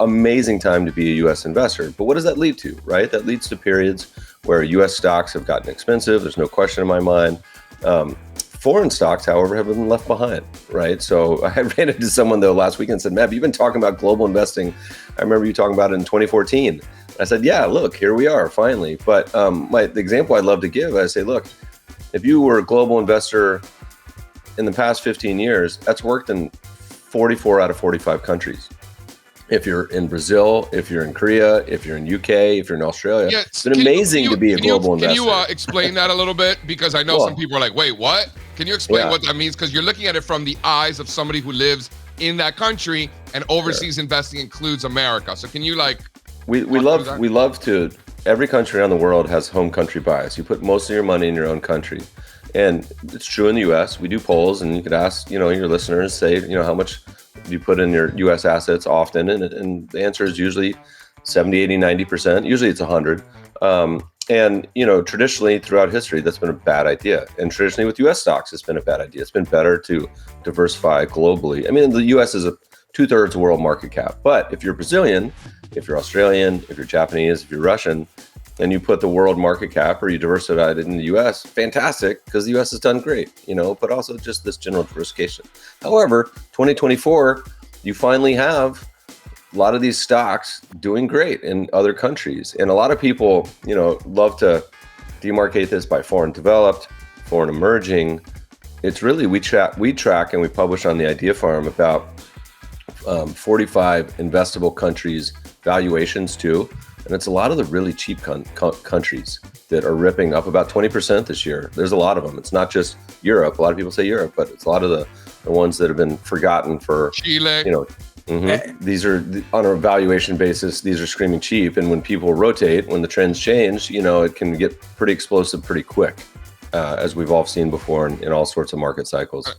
amazing time to be a U.S. investor. But what does that lead to, right? That leads to periods where U.S. stocks have gotten expensive. There's no question in my mind. Foreign stocks, however, have been left behind, right? So I ran into someone though last week and said, Matt, you've been talking about global investing. I remember you talking about it in 2014. I said, yeah, look, here we are finally. But the example I'd love to give, I say, look, if you were a global investor in the past 15 years, that's worked in 44 out of 45 countries. If you're in Brazil, if you're in Korea, if you're in UK, if you're in Australia, it's been amazing to be a global investor. Can you explain that a little bit? Because I know some people are like, wait, what? Can you explain what that means? Because you're looking at it from the eyes of somebody who lives in that country, and overseas investing includes America. So can you we love to, every country around the world has home country bias. You put most of your money in your own country. And it's true in the US. We do polls, and you could ask, your listeners, say, how much you put in your U.S. assets often, and the answer is usually 70, 80, 90%. Usually it's 100. And traditionally throughout history, that's been a bad idea. And traditionally with U.S. stocks, it's been a bad idea. It's been better to diversify globally. I mean, the U.S. is a 2/3 world market cap. But if you're Brazilian, if you're Australian, if you're Japanese, if you're Russian, and you put the world market cap or you diversified it in the U.S., fantastic, because the U.S. has done great, but also just this general diversification. However, 2024, you finally have a lot of these stocks doing great in other countries. And a lot of people, love to demarcate this by foreign developed, foreign emerging. It's really, we track and we publish on the Idea Farm about 45 investable countries valuations too. And it's a lot of the really cheap countries that are ripping up about 20% this year. There's a lot of them. It's not just Europe. A lot of people say Europe, but it's a lot of the ones that have been forgotten for Chile. These are on a valuation basis. These are screaming cheap. And when people rotate, when the trends change, it can get pretty explosive pretty quick, as we've all seen before in all sorts of market cycles.